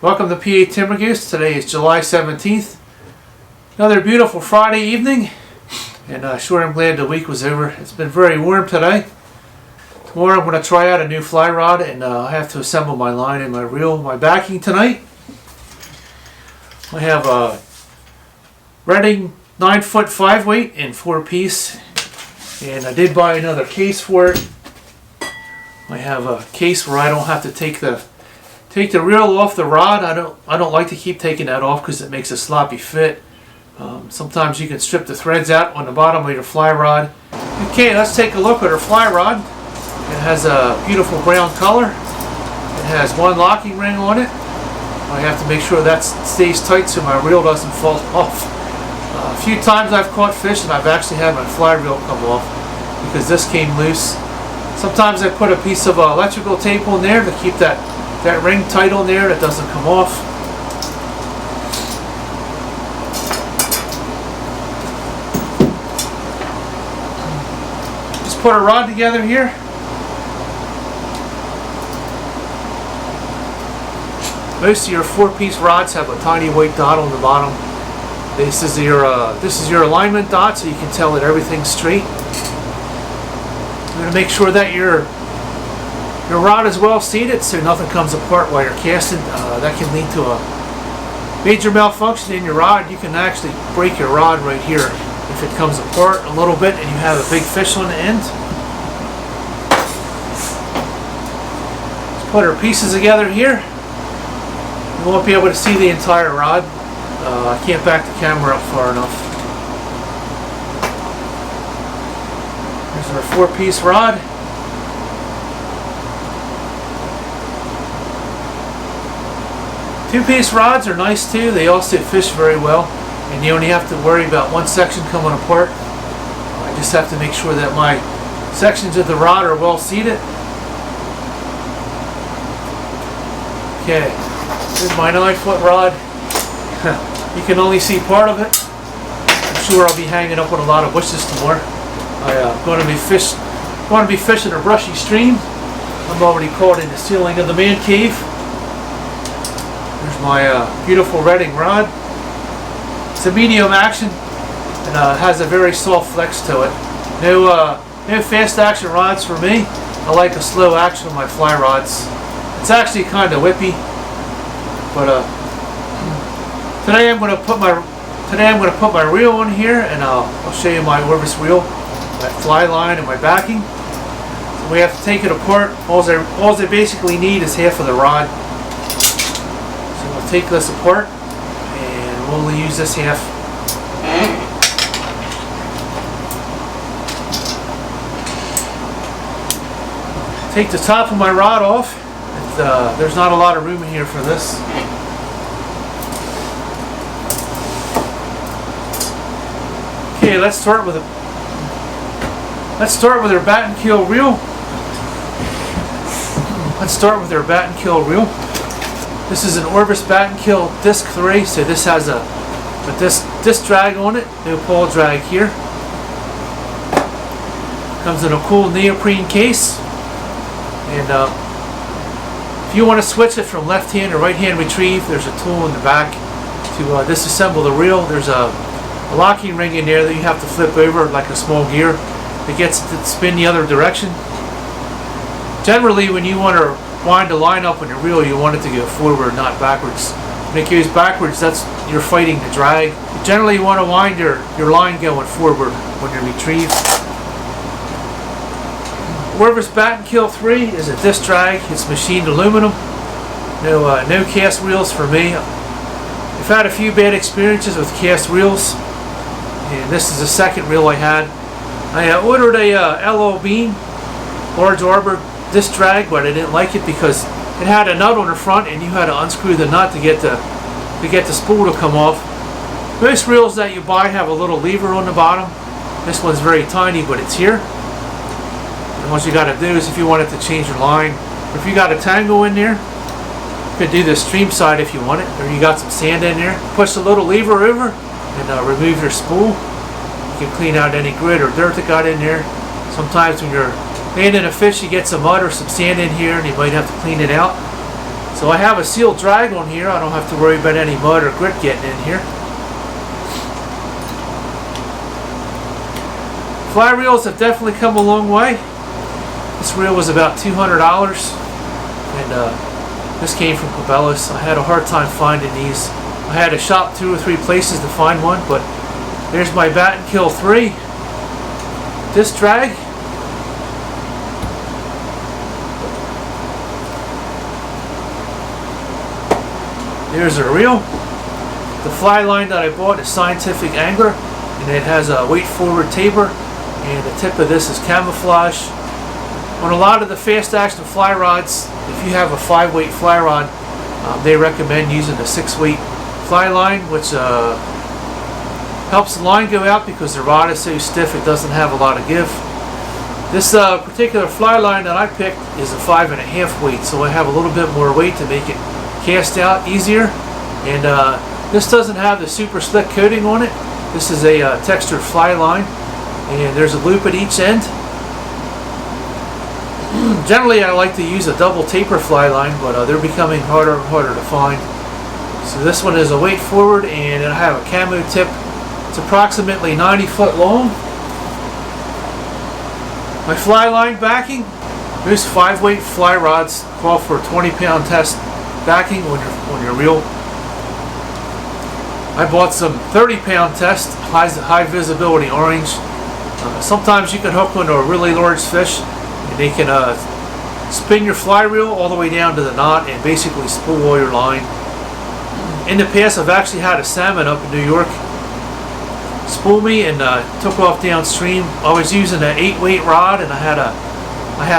Welcome to PA Timber Goose. Today is July 17th. Another beautiful Friday evening, and sure I'm glad the week was over. It's been very warm today. Tomorrow I'm going to try out a new fly rod, and I have to assemble my line and my reel, my backing tonight. I have a Redington 9-foot 5-weight in 4-piece, and I did buy another case for it. I have a case where I don't have to take the reel off the rod. I don't like to keep taking that off because it makes a sloppy fit. Sometimes you can strip the threads out on the bottom of your fly rod. Okay, let's take a look at our fly rod. It has a beautiful brown color. It has one locking ring on it. I have to make sure that stays tight so my reel doesn't fall off. A few times I've caught fish and I've actually had my fly reel come off because this came loose. Sometimes I put a piece of electrical tape on there to keep that ring tight on there that doesn't come off. Just put a rod together here. Most of your 4-piece rods have a tiny white dot on the bottom. This is your alignment dot, so you can tell that everything's straight. I'm going to make sure that your rod is well seated so nothing comes apart while you're casting. That can lead to a major malfunction in your rod. You can actually break your rod right here if it comes apart a little bit and you have a big fish on the end. Let's put our pieces together here. You won't be able to see the entire rod. I can't back the camera up far enough. Here's our 4-piece rod. Two-piece rods are nice too. They also fish very well, and you only have to worry about one section coming apart. I just have to make sure that my sections of the rod are well seated. Okay, here's my 9-foot rod. You can only see part of it. I'm sure I'll be hanging up with a lot of bushes tomorrow. I'm going to be fishing a brushy stream. I'm already caught in the ceiling of the man cave. There's my beautiful Redington rod. It's a medium action and has a very soft flex to it. No fast action rods for me. I like a slow action on my fly rods. It's actually kind of whippy, but today I'm going to put my reel on here, and I'll show you my Orvis reel, my fly line, and my backing. So we have to take it apart. All they basically need is half of the rod. So we'll take this apart, and we'll use this half. Take the top of my rod off. There's not a lot of room in here for this. Okay, let's start with our Battenkill reel. This is an Orvis Battenkill disc 3, so this has a disc drag on it, no pole drag here. Comes in a cool neoprene case, and if you want to switch it from left hand to right hand retrieve, there's a tool in the back to disassemble the reel. There's a locking ring in there that you have to flip over like a small gear. It gets it to spin the other direction. Generally, when you want to wind a line up on your reel, you want it to go forward, not backwards. When it goes backwards, that's you're fighting the drag. You generally want to wind your line going forward when you retrieve. Orvis Battenkill 3 is a disc drag. It's machined aluminum. No cast reels for me. I've had a few bad experiences with cast reels, and this is the second reel I had. I ordered a LO Beam large arbor disc drag, but I didn't like it because it had a nut on the front, and you had to unscrew the nut to get the spool to come off. Most reels that you buy have a little lever on the bottom. This one's very tiny, but it's here. And what you got to do is, if you wanted to change your line, or if you got a tangle in there, you could do the stream side if you want it, or you got some sand in there. Push the little lever over and remove your spool. You can clean out any grit or dirt that got in there. Sometimes when you're landing a fish, you get some mud or some sand in here, and you might have to clean it out. So I have a sealed drag on here. I don't have to worry about any mud or grit getting in here. Fly reels have definitely come a long way. This reel was about $200, and this came from Cabela's. I had a hard time finding these. I had to shop 2 or 3 places to find one, but there's my Battenkill 3 disc drag. There's a reel. The fly line that I bought is Scientific Angler, and it has a weight forward taper, and the tip of this is camouflage. On a lot of the fast action fly rods, if you have a 5-weight fly rod, they recommend using a 6-weight fly line, which helps the line go out because the rod is so stiff it doesn't have a lot of give. This particular fly line that I picked is a 5.5 weight, so I have a little bit more weight to make it cast out easier. And this doesn't have the super slick coating on it. This is a textured fly line, and there's a loop at each end. Generally I like to use a double taper fly line, but they're becoming harder and harder to find. So this one is a weight forward, and I have a camo tip. It's approximately 90 foot long. My fly line backing, most 5-weight fly rods call for a 20-pound test backing on your reel. I bought some 30-pound test high visibility orange. Sometimes you can hook onto a really large fish, and they can spin your fly reel all the way down to the knot and basically spool all your line. In the past, I've actually had a salmon up in New York spool me and took off downstream. I was using an 8-weight rod, and I had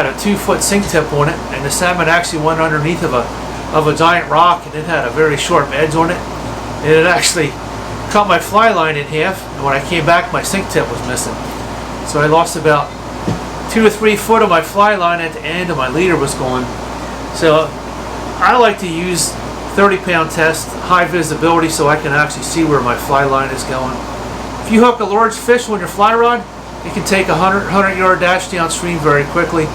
a 2-foot sink tip on it, and the salmon actually went underneath of a giant rock, and it had a very sharp edge on it, and it actually cut my fly line in half. And when I came back, my sink tip was missing, so I lost about 2 or 3 foot of my fly line at the end, and my leader was gone. So I like to use 30-pound test, high visibility, so I can actually see where my fly line is going. If you hook a large fish on your fly rod, it can take a 100-yard dash downstream very quickly.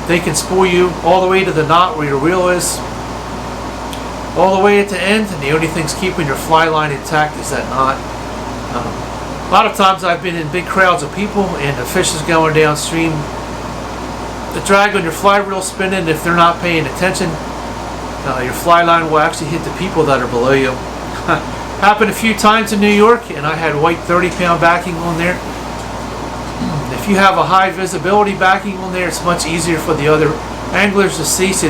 They can spool you all the way to the knot where your reel is, all the way at the end, and the only thing's keeping your fly line intact is that knot. A lot of times I've been in big crowds of people, and the fish is going downstream. The drag on your fly reel spinning, if they're not paying attention, your fly line will actually hit the people that are below you. Happened a few times in New York, and I had white 30-pound backing on there. If you have a high visibility backing on there, it's much easier for the other anglers to see, so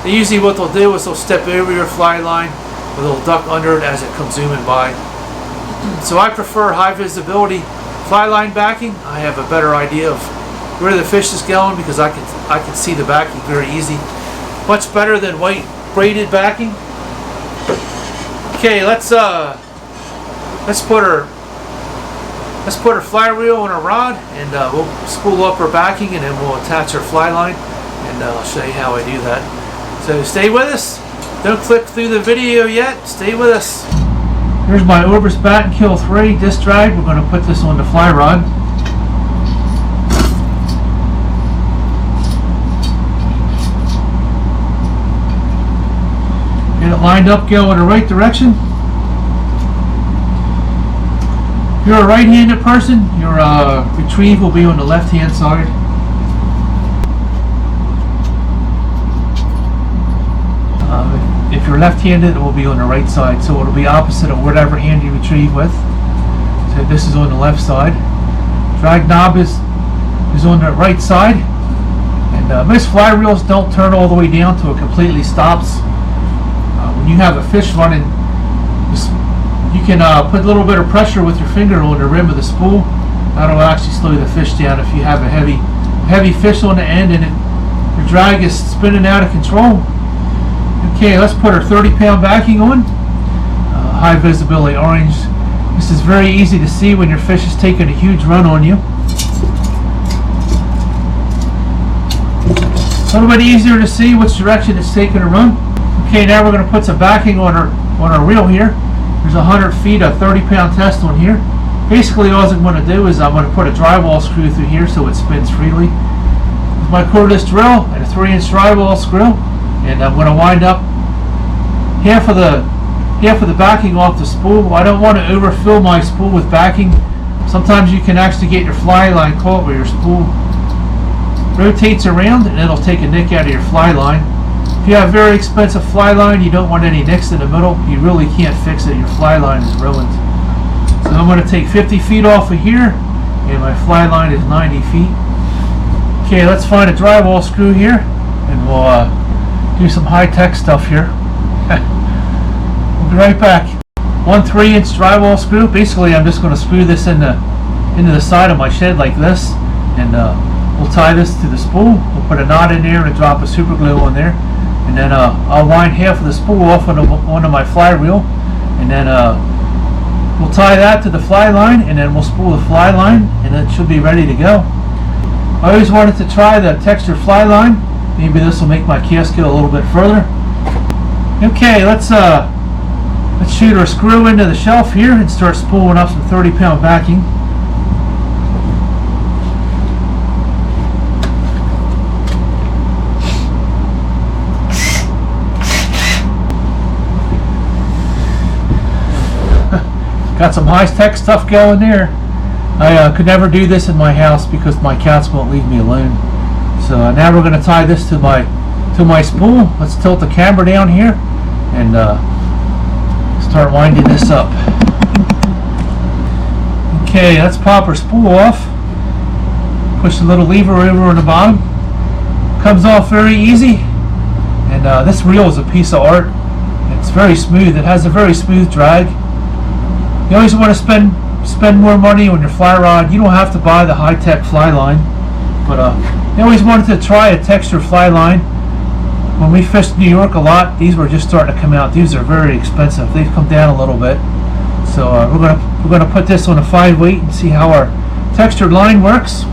usually what they'll do is they'll step over your fly line, or they'll duck under it as it comes zooming by. So I prefer high visibility fly line backing. I have a better idea of where the fish is going because I can see the backing very easy. Much better than white braided backing. Okay, let's put our fly reel on a rod, and we'll spool up our backing, and then we'll attach our fly line, and I'll show you how I do that. So stay with us. Don't click through the video yet. Stay with us. Here's my Orvis Battenkill 3 disc drag. We're going to put this on the fly rod. Get it lined up, go in the right direction. If you're a right-handed person, your retrieve will be on the left-hand side. If you're left-handed, it will be on the right side, so it'll be opposite of whatever hand you retrieve with. So this is on the left side. Drag knob is on the right side, and most fly reels don't turn all the way down till it completely stops. When you have a fish running, you can put a little bit of pressure with your finger on the rim of the spool. That'll actually slow the fish down if you have a heavy fish on the end and your drag is spinning out of control. Okay, let's put our 30-pound backing on. High visibility orange. This is very easy to see when your fish is taking a huge run on you. A little bit easier to see which direction it's taking a run. Okay, now we're going to put some backing on our reel here. There's 100 feet of 30-pound test on here. Basically, all I'm going to do is I'm going to put a drywall screw through here so it spins freely. With my cordless drill and a 3-inch drywall screw, and I'm going to wind up half of the backing off the spool. I don't want to overfill my spool with backing. Sometimes you can actually get your fly line caught where your spool rotates around and it'll take a nick out of your fly line. If you have very expensive fly line, you don't want any nicks in the middle. You really can't fix it. Your fly line is ruined. So I'm going to take 50 feet off of here, and my fly line is 90 feet. Okay, let's find a drywall screw here, and we'll do some high-tech stuff here. We'll be right back. 1 3-inch drywall screw. Basically, I'm just going to screw this into the side of my shed like this, and we'll tie this to the spool. We'll put a knot in there and drop a super glue on there, and then I'll wind half of the spool off onto my flywheel, and then we'll tie that to the fly line, and then we'll spool the fly line, and it should be ready to go. I always wanted to try the textured fly line. Maybe this will make my cast go a little bit further. Okay, let's shoot our screw into the shelf here and start spooling up some 30-pound backing. Got some high-tech stuff going there. I could never do this in my house because my cats won't leave me alone. So now we're going to tie this to my spool. Let's tilt the camera down here and start winding this up. Okay, let's pop our spool off. Push the little lever over on the bottom. Comes off very easy. And this reel is a piece of art. It's very smooth. It has a very smooth drag. You always want to spend more money on your fly rod. You don't have to buy the high-tech fly line, but I always wanted to try a textured fly line. When we fished New York a lot, these were just starting to come out. These are very expensive. They've come down a little bit. So we're gonna put this on a 5-weight and see how our textured line works.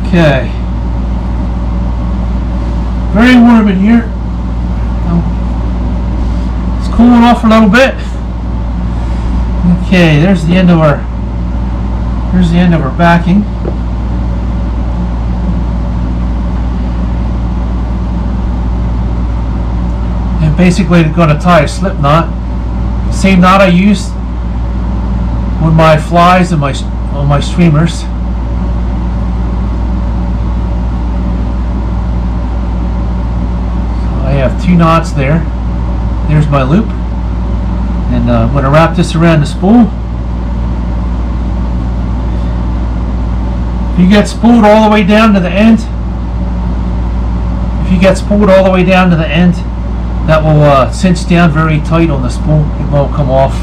Okay. Very warm in here. It's cooling off a little bit. Okay, there's the end of our backing. And basically I'm going to tie a slip knot. Same knot I used with my flies and on my streamers. So I have 2 knots there. There's my loop. And I'm going to wrap this around the spool. If you get spooled all the way down to the end, that will cinch down very tight on the spool. It won't come off.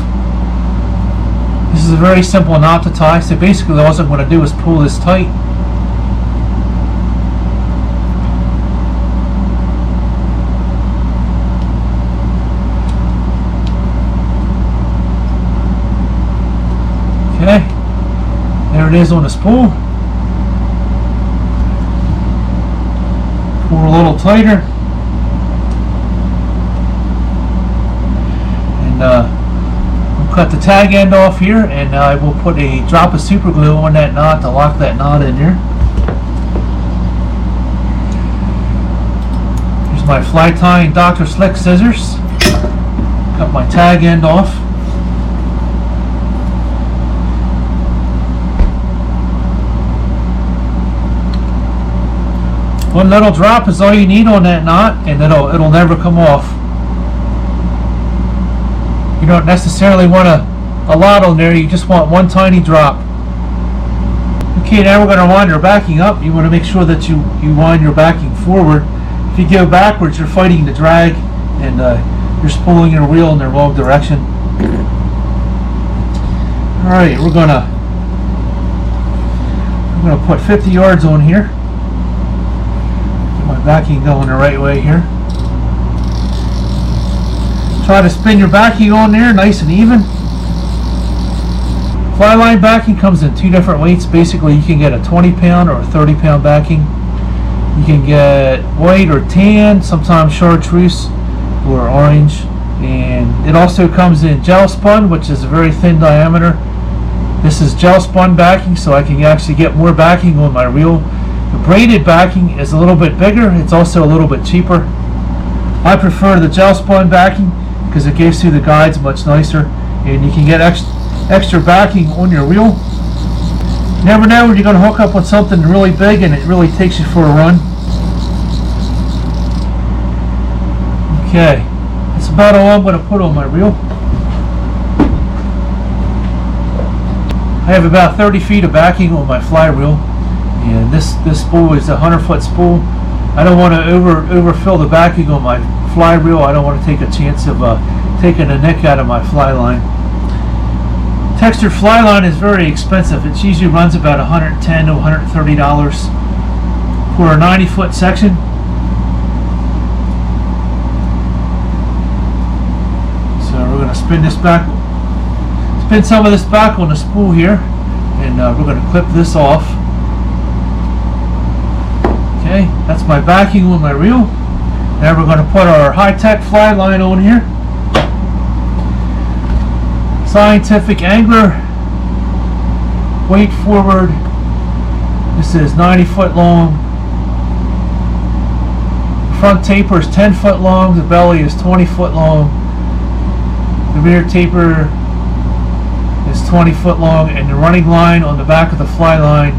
This is a very simple knot to tie. So basically all I'm going to do is pull this tight. Okay, there it is on the spool. Pull a little tighter, and we'll cut the tag end off here, and I will put a drop of super glue on that knot to lock that knot in there. Here's my fly tying Dr. Slick scissors. Cut my tag end off. One little drop is all you need on that knot, and it'll never come off. You don't necessarily want a lot on there. You just want one tiny drop. Okay, now we're going to wind our backing up. You want to make sure that you wind your backing forward. If you go backwards, you're fighting the drag, and you're spooling your reel in the wrong direction. All right, we're gonna put 50 yards on here. My backing going the right way here. Try to spin your backing on there nice and even. Fly line backing comes in 2 different weights. Basically you can get a 20-pound or a 30-pound backing. You can get white or tan, sometimes chartreuse or orange, and it also comes in gel spun, which is a very thin diameter. This is gel spun backing, so I can actually get more backing on my reel The braided backing is a little bit bigger. It's also a little bit cheaper. I prefer the gel spun backing because it goes through the guides much nicer, and you can get extra backing on your reel. You never know when you're going to hook up on something really big and it really takes you for a run. Okay, that's about all I'm going to put on my reel. I have about 30 feet of backing on my fly reel, and this spool is a 100-foot spool. I don't want to overfill the backing on my fly reel. I don't want to take a chance of taking a nick out of my fly line. Textured fly line is very expensive. It usually runs about $110 to $130 for a 90-foot section. So we're going to spin some of this back on the spool here, and we're going to clip this off. Okay, that's my backing on my reel. Now we're going to put our high-tech fly line on here. Scientific angler, weight forward. This is 90 foot long. The front taper is 10 foot long. The belly is 20 foot long. The rear taper is 20 foot long, and the running line on the back of the fly line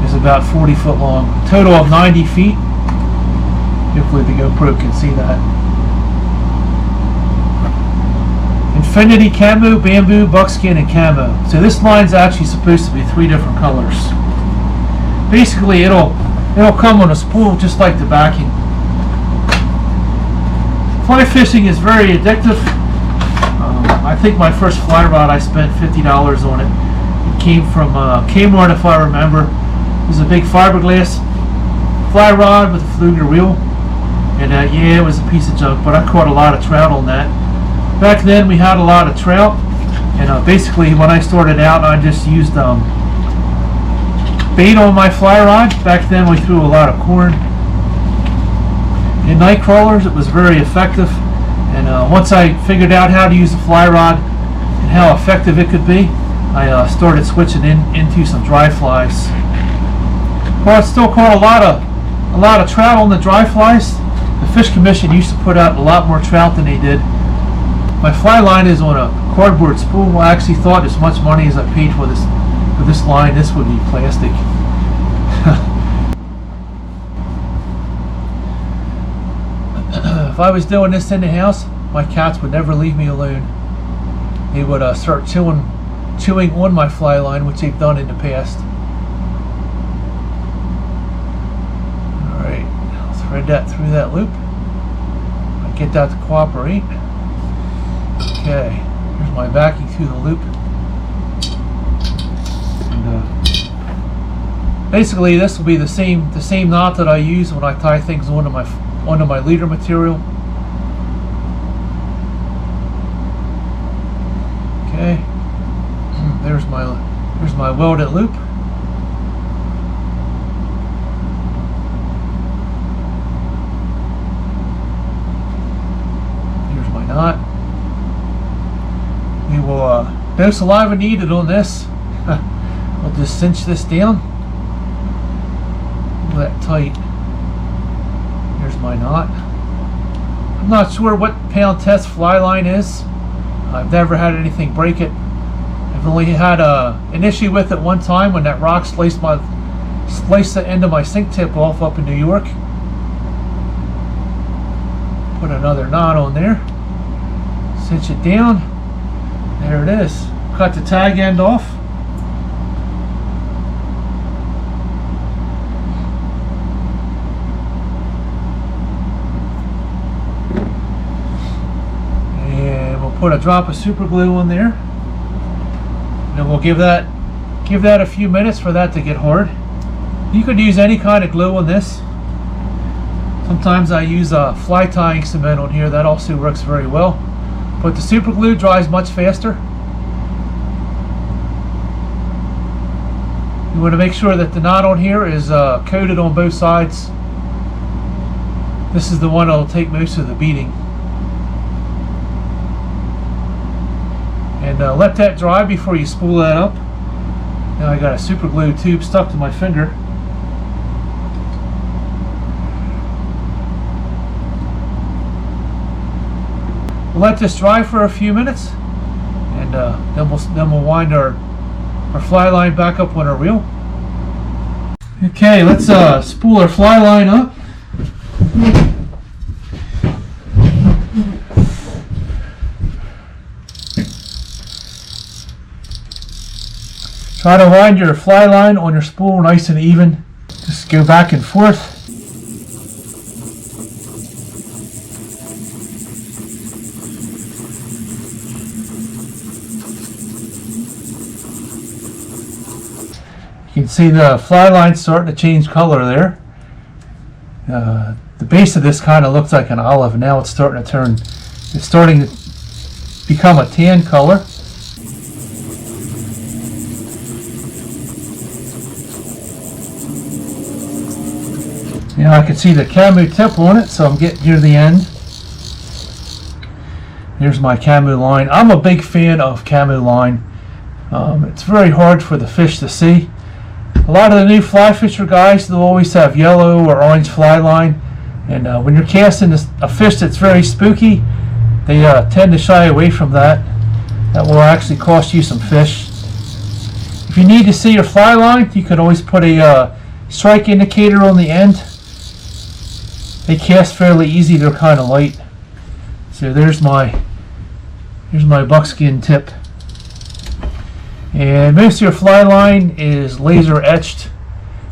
is about 40 foot long. A total of 90 feet. Hopefully the GoPro can see that. Infinity camo, bamboo, buckskin, and camo. So this line's actually supposed to be 3 different colors. Basically, it'll come on a spool just like the backing. Fly fishing is very addictive. I think my first fly rod I spent $50 on it. It came from Kmart, if I remember. It was a big fiberglass fly rod with a Fluger reel, and yeah, it was a piece of junk, but I caught a lot of trout on that. Back then we had a lot of trout, and basically when I started out I just used bait on my fly rod. Back then we threw a lot of corn. In night crawlers it was very effective, and once I figured out how to use a fly rod and how effective it could be, I started switching into some dry flies. Well, I still caught a lot of trout on the dry flies. The Fish Commission used to put out a lot more trout than they did. My fly line is on a cardboard spool. I actually thought as much money as I paid for this line, this would be plastic. If I was doing this in the house, my cats would never leave me alone. They would start chewing on my fly line, which they've done in the past. Alright, I'll thread that through that loop. I'll get that to cooperate. Okay, here's my backing through the loop. And basically this will be the same knot that I use when I tie things onto my leader material. Okay, there's my welded loop. Here's my knot. We will no saliva needed on this. I'll just cinch this down. Pull that tight. Here's my knot. I'm not sure what pound test fly line is. I've never had anything break it. I've only had an issue with it one time when that rock sliced the end of my sink tip off up in New York. Put another knot on there. Cinch it down. There it is. Cut the tag end off. And we'll put a drop of super glue on there. And then we'll give that a few minutes for that to get hard. You could use any kind of glue on this. Sometimes I use fly tying cement on here. That also works very well. But the super glue dries much faster. You want to make sure that the knot on here is coated on both sides. This is the one that will take most of the beating. And let that dry before you spool that up. Now I got a super glue tube stuck to my finger. We'll let this dry for a few minutes, and then we'll wind our fly line back up on our reel. Okay, let's spool our fly line up. Try to wind your fly line on your spool nice and even. Just go back and forth. You can see the fly line starting to change color there. The base of this kind of looks like an olive. Now it's starting to become a tan color. Now I can see the camo tip on it, so I'm getting near the end. Here's my camo line. I'm a big fan of camo line. It's very hard for the fish to see. A lot of the new fly fisher guys, they'll always have yellow or orange fly line, and when you're casting a fish that's very spooky, they tend to shy away from that. That will actually cost you some fish. If you need to see your fly line, you could always put a strike indicator on the end. They cast fairly easy, they're kind of light. So here's my buckskin tip. And most of your fly line is laser etched.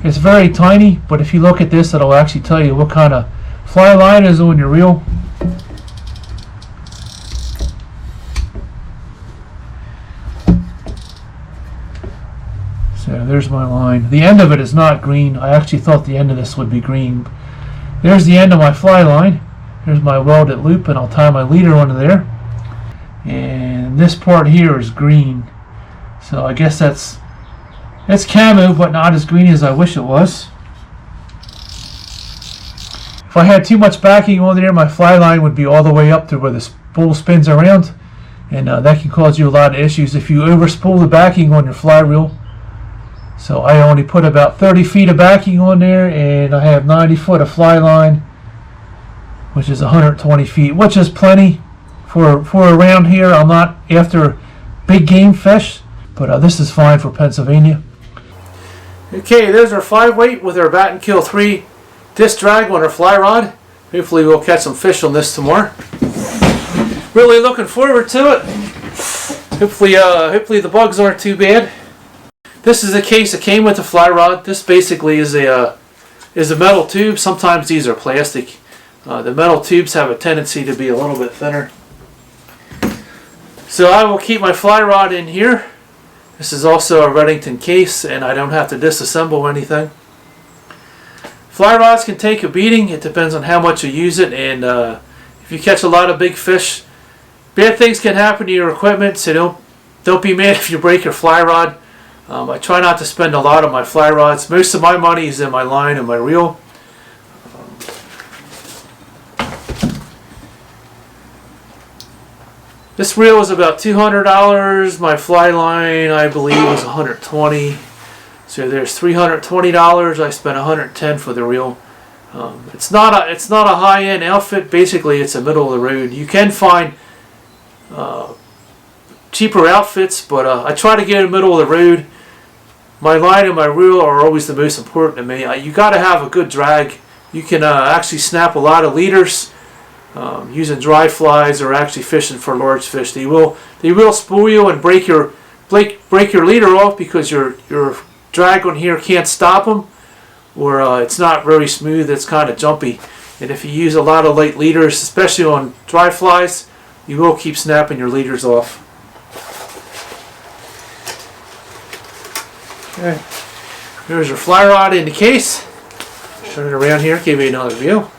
It's very tiny, but if you look at this, it'll actually tell you what kind of fly line is on your reel. So there's my line. The end of it is not green. I actually thought the end of this would be green. There's the end of my fly line. Here's my welded loop, and I'll tie my leader onto there. And this part here is green. So I guess it's camo, but not as green as I wish it was. If I had too much backing on there, my fly line would be all the way up to where the spool spins around, and that can cause you a lot of issues if you overspool the backing on your fly reel. So I only put about 30 feet of backing on there, and I have 90 foot of fly line, which is 120 feet, which is plenty for around here. I'm not after big game fish, but this is fine for Pennsylvania. Okay, there's our 5-weight with our Battenkill 3 disc drag on our fly rod. Hopefully we'll catch some fish on this tomorrow. Really looking forward to it. Hopefully the bugs aren't too bad. This is a case that came with the fly rod. This basically is a metal tube. Sometimes these are plastic. The metal tubes have a tendency to be a little bit thinner. So I will keep my fly rod in here. This is also a Redington case, and I don't have to disassemble anything. Fly rods can take a beating. It depends on how much you use it, and if you catch a lot of big fish, bad things can happen to your equipment, so don't be mad if you break your fly rod. I try not to spend a lot on my fly rods. Most of my money is in my line and my reel. This reel was about $200. My fly line, I believe, was $120. So there's $320. I spent $110 for the reel. It's not a high-end outfit. Basically, it's a middle of the road. You can find cheaper outfits, but I try to get in the middle of the road. My line and my reel are always the most important to me. You got to have a good drag. You can actually snap a lot of leaders using dry flies or actually fishing for large fish. They will spool you and break your leader off because your drag on here can't stop them, or it's not very smooth. It's kind of jumpy, and if you use a lot of light leaders, especially on dry flies, you will keep snapping your leaders off. Okay, there's your fly rod in the case. Turn it around here, give you another view.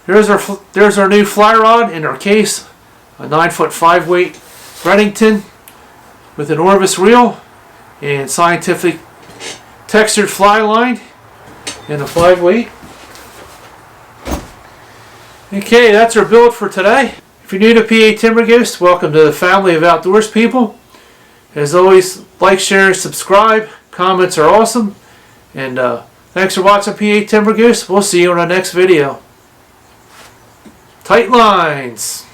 There's our new fly rod in our case, a 9-foot 5-weight Redington with an Orvis reel and scientific textured fly line and a 5-weight. Okay, that's our build for today. If you're new to PA Timber Ghost, welcome to the family of outdoors people. As always, like, share, subscribe. Comments are awesome. And Thanks for watching PA Timber Goose. We'll see you in our next video. Tight lines.